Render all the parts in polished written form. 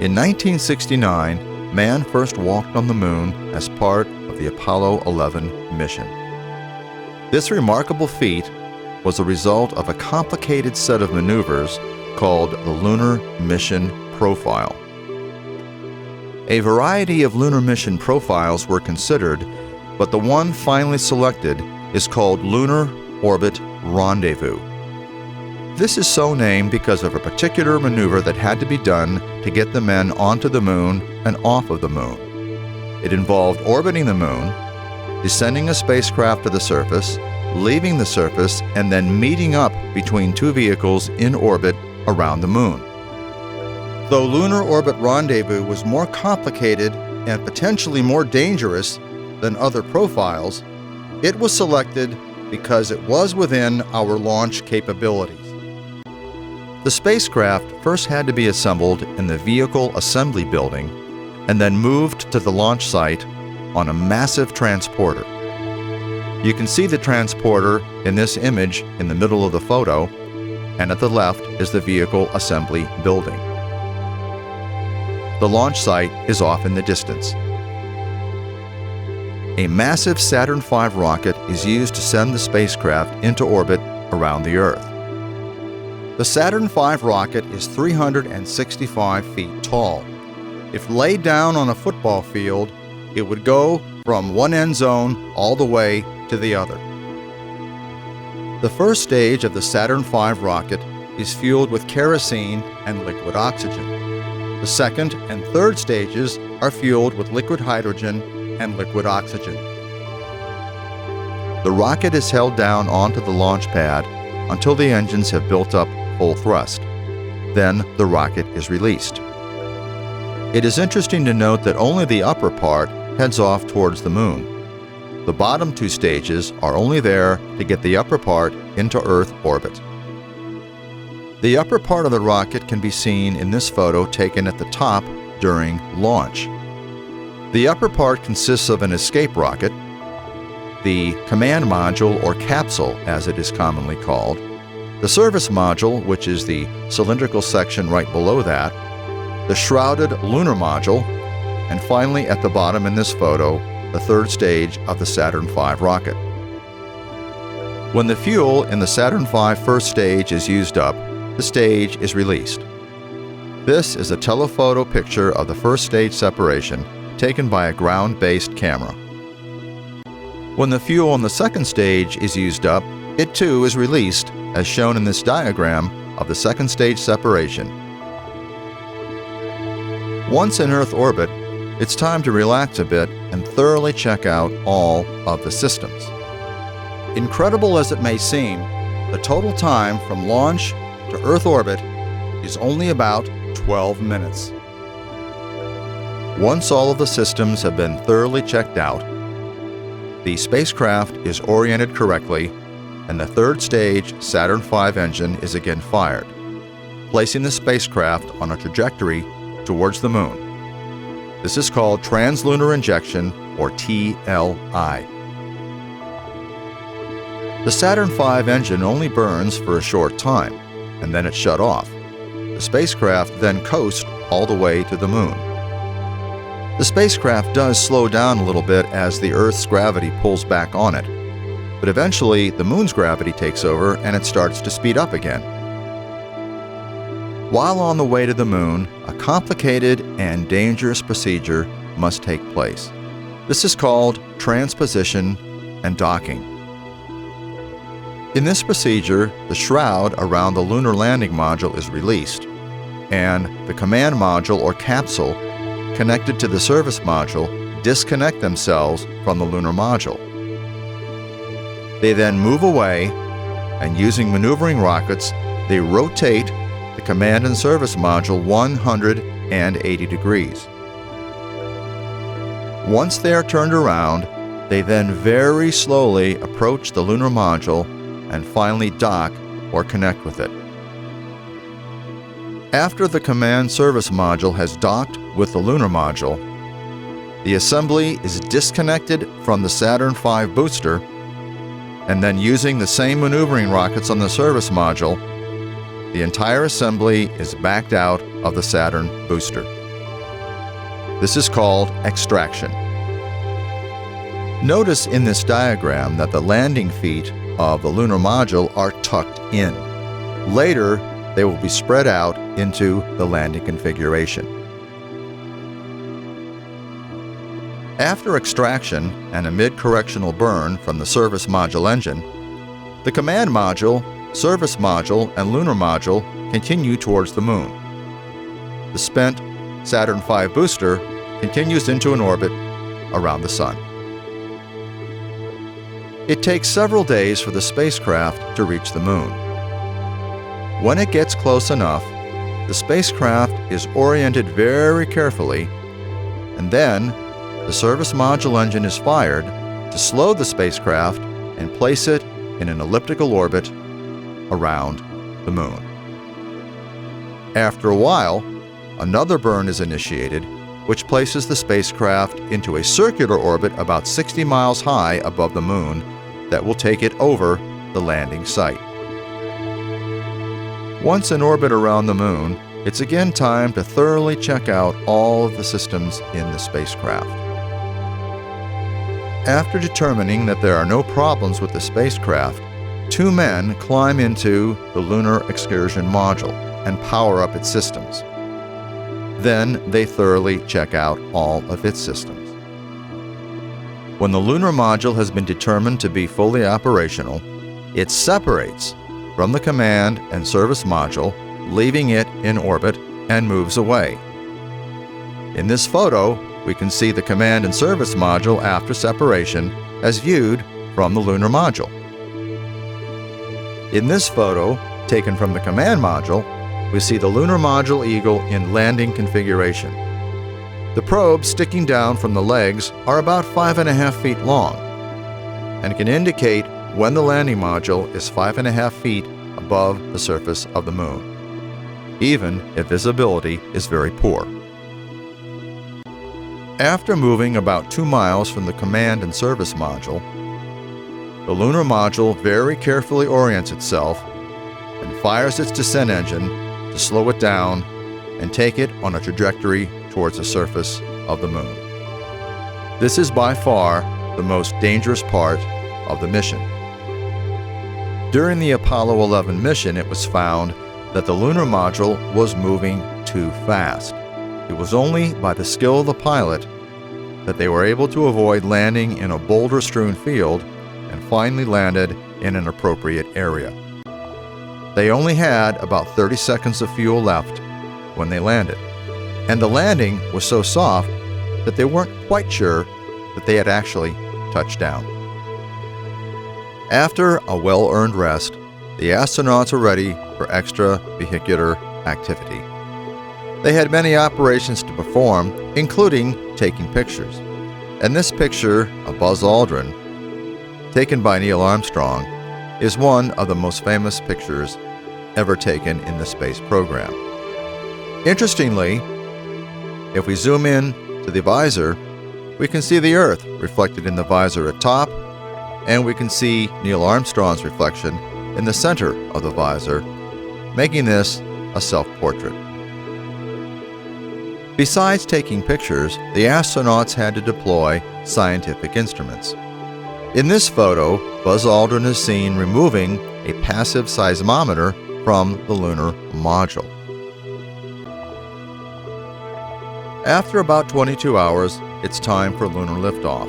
In 1969, man first walked on the moon as part of the Apollo 11 mission. This remarkable feat was the result of a complicated set of maneuvers called the Lunar Mission Profile. A variety of lunar mission profiles were considered, but the one finally selected is called Lunar Orbit Rendezvous. This is so named because of a particular maneuver that had to be done to get the men onto the moon and off of the moon. It involved orbiting the moon, descending a spacecraft to the surface, leaving the surface, and then meeting up between two vehicles in orbit around the moon. Though Lunar Orbit Rendezvous was more complicated and potentially more dangerous than other profiles, it was selected because it was within our launch capabilities. The spacecraft first had to be assembled in the Vehicle Assembly Building and then moved to the launch site on a massive transporter. You can see the transporter in this image in the middle of the photo, and at the left is the Vehicle Assembly Building. The launch site is off in the distance. A massive Saturn V rocket is used to send the spacecraft into orbit around the Earth. The Saturn V rocket is 365 feet tall. If laid down on a football field, it would go from one end zone all the way to the other. The first stage of the Saturn V rocket is fueled with kerosene and liquid oxygen. The second and third stages are fueled with liquid hydrogen and liquid oxygen. The rocket is held down onto the launch pad until the engines have built up full thrust. Then the rocket is released. It is interesting to note that only the upper part heads off towards the moon. The bottom two stages are only there to get the upper part into Earth orbit. The upper part of the rocket can be seen in this photo taken at the top during launch. The upper part consists of an escape rocket, the command module or capsule as it is commonly called, the service module, which is the cylindrical section right below that, the shrouded lunar module, and finally at the bottom in this photo, the third stage of the Saturn V rocket. When the fuel in the Saturn V first stage is used up, the stage is released. This is a telephoto picture of the first stage separation taken by a ground-based camera. When the fuel in the second stage is used up, it too is released, as shown in this diagram of the second stage separation. Once in Earth orbit, it's time to relax a bit and thoroughly check out all of the systems. Incredible as it may seem, the total time from launch to Earth orbit is only about 12 minutes. Once all of the systems have been thoroughly checked out, the spacecraft is oriented correctly, and the third stage Saturn V engine is again fired, placing the spacecraft on a trajectory towards the moon. This is called translunar injection, or TLI. The Saturn V engine only burns for a short time, and then it's shut off. The spacecraft then coasts all the way to the moon. The spacecraft does slow down a little bit as the Earth's gravity pulls back on it, but eventually the moon's gravity takes over and it starts to speed up again. While on the way to the moon, a complicated and dangerous procedure must take place. This is called transposition and docking. In this procedure, the shroud around the lunar landing module is released, and the command module or capsule connected to the service module disconnect themselves from the lunar module. They then move away, and using maneuvering rockets, they rotate the command and service module 180 degrees. Once they are turned around, they then very slowly approach the lunar module and finally dock or connect with it. After the command service module has docked with the lunar module, the assembly is disconnected from the Saturn V booster, and then using the same maneuvering rockets on the service module, the entire assembly is backed out of the Saturn booster. This is called extraction. Notice in this diagram that the landing feet of the lunar module are tucked in. Later, they will be spread out into the landing configuration. After extraction and a mid-correctional burn from the service module engine, the command module, service module, and lunar module continue towards the moon. The spent Saturn V booster continues into an orbit around the Sun. It takes several days for the spacecraft to reach the moon. When it gets close enough, the spacecraft is oriented very carefully, and then the service module engine is fired to slow the spacecraft and place it in an elliptical orbit around the moon. After a while, another burn is initiated, which places the spacecraft into a circular orbit about 60 miles high above the moon that will take it over the landing site. Once in orbit around the moon, it's again time to thoroughly check out all of the systems in the spacecraft. After determining that there are no problems with the spacecraft, 2 men climb into the Lunar Excursion Module and power up its systems. Then they thoroughly check out all of its systems. When the lunar module has been determined to be fully operational, it separates from the command and service module, leaving it in orbit, and moves away. In this photo, we can see the command and service module after separation as viewed from the lunar module. In this photo, taken from the command module, we see the lunar module Eagle in landing configuration. The probes sticking down from the legs are about 5.5 feet long and can indicate when the landing module is 5.5 feet above the surface of the moon, even if visibility is very poor. After moving about 2 miles from the command and service module, the lunar module very carefully orients itself and fires its descent engine to slow it down and take it on a trajectory towards the surface of the moon. This is by far the most dangerous part of the mission. During the Apollo 11 mission, it was found that the lunar module was moving too fast. It was only by the skill of the pilot that they were able to avoid landing in a boulder-strewn field and finally landed in an appropriate area. They only had about 30 seconds of fuel left when they landed, and the landing was so soft that they weren't quite sure that they had actually touched down. After a well-earned rest, the astronauts were ready for extravehicular activity. They had many operations to perform, including taking pictures. And this picture of Buzz Aldrin, taken by Neil Armstrong, is one of the most famous pictures ever taken in the space program. Interestingly, if we zoom in to the visor, we can see the Earth reflected in the visor at top, and we can see Neil Armstrong's reflection in the center of the visor, making this a self-portrait. Besides taking pictures, the astronauts had to deploy scientific instruments. In this photo, Buzz Aldrin is seen removing a passive seismometer from the lunar module. After about 22 hours, it's time for lunar liftoff.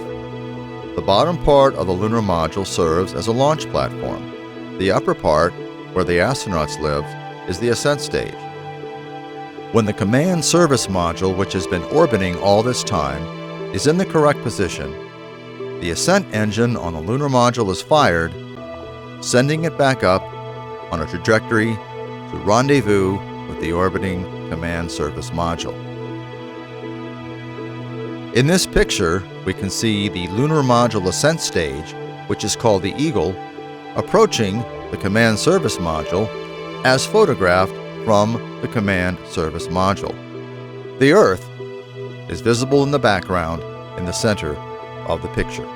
The bottom part of the lunar module serves as a launch platform. The upper part, where the astronauts live, is the Ascent stage. When the command service module, which has been orbiting all this time, is in the correct position, the Ascent engine on the lunar module is fired, sending it back up on a trajectory to rendezvous with the orbiting command service module. In this picture, we can see the lunar module ascent stage, which is called the Eagle, approaching the command service module as photographed from the command service module. The Earth is visible in the background in the center of the picture.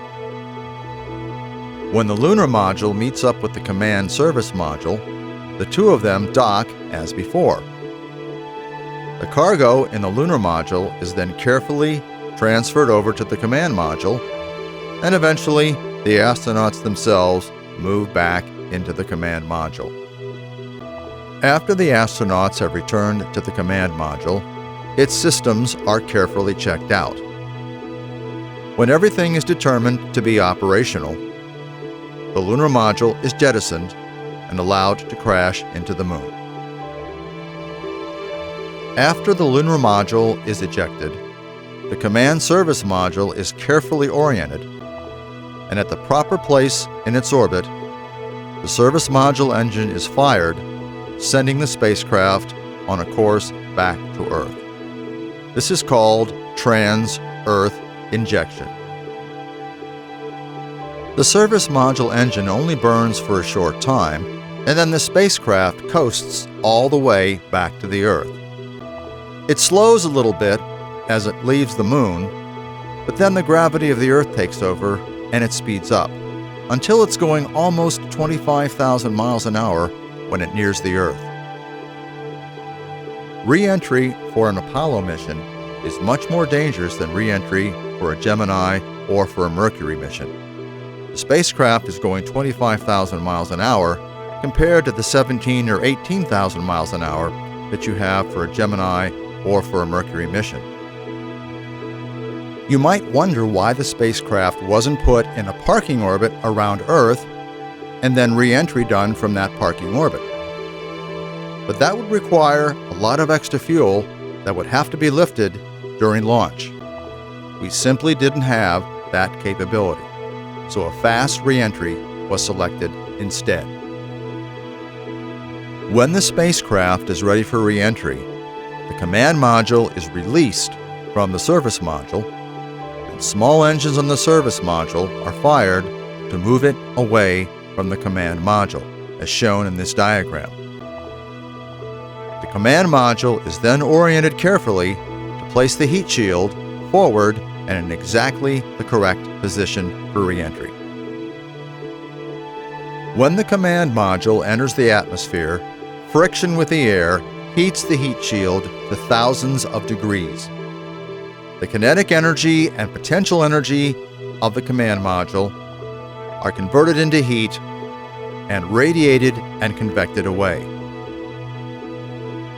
When the lunar module meets up with the command service module, the two of them dock as before. The cargo in the lunar module is then carefully transferred over to the command module, and eventually the astronauts themselves move back into the command module. After the astronauts have returned to the command module, its systems are carefully checked out. When everything is determined to be operational, the lunar module is jettisoned and allowed to crash into the moon. After the lunar module is ejected, the command service module is carefully oriented, and at the proper place in its orbit, the service module engine is fired, sending the spacecraft on a course back to Earth. This is called trans-Earth injection. The service module engine only burns for a short time, and then the spacecraft coasts all the way back to the Earth. It slows a little bit as it leaves the moon, but then the gravity of the Earth takes over and it speeds up until it's going almost 25,000 miles an hour when it nears the Earth. Re-entry for an Apollo mission is much more dangerous than re-entry for a Gemini or for a Mercury mission. The spacecraft is going 25,000 miles an hour compared to the 17 or 18,000 miles an hour that you have for a Gemini or for a Mercury mission. You might wonder why the spacecraft wasn't put in a parking orbit around Earth and then re-entry done from that parking orbit. But that would require a lot of extra fuel that would have to be lifted during launch. We simply didn't have that capability, so a fast re-entry was selected instead. When the spacecraft is ready for re-entry, the command module is released from the service module, and small engines on the service module are fired to move it away from the command module, as shown in this diagram. The command module is then oriented carefully to place the heat shield forward and in exactly the correct position for re-entry. When the command module enters the atmosphere, friction with the air heats the heat shield to thousands of degrees. The kinetic energy and potential energy of the command module are converted into heat and radiated and convected away.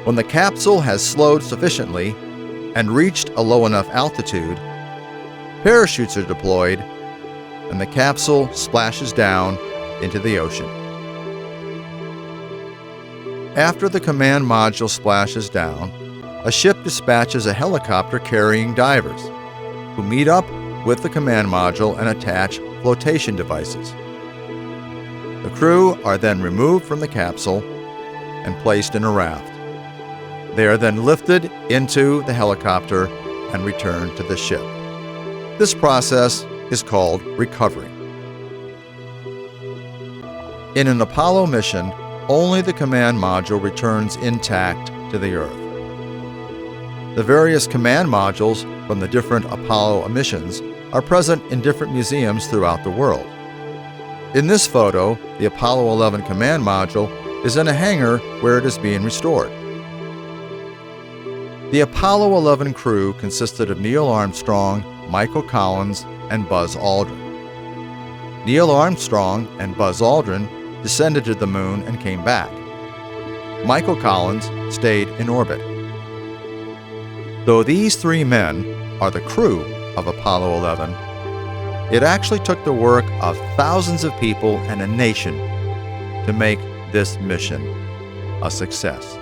When the capsule has slowed sufficiently and reached a low enough altitude, parachutes are deployed and the capsule splashes down into the ocean. After the command module splashes down, a ship dispatches a helicopter carrying divers, who meet up with the command module and attach flotation devices. The crew are then removed from the capsule and placed in a raft. They are then lifted into the helicopter and returned to the ship. This process is called recovery. In an Apollo mission, only the command module returns intact to the Earth. The various command modules from the different Apollo missions are present in different museums throughout the world. In this photo, the Apollo 11 command module is in a hangar where it is being restored. The Apollo 11 crew consisted of Neil Armstrong, Michael Collins, and Buzz Aldrin. Neil Armstrong and Buzz Aldrin descended to the moon and came back. Michael Collins stayed in orbit. Though these three men are the crew of Apollo 11, it actually took the work of thousands of people and a nation to make this mission a success.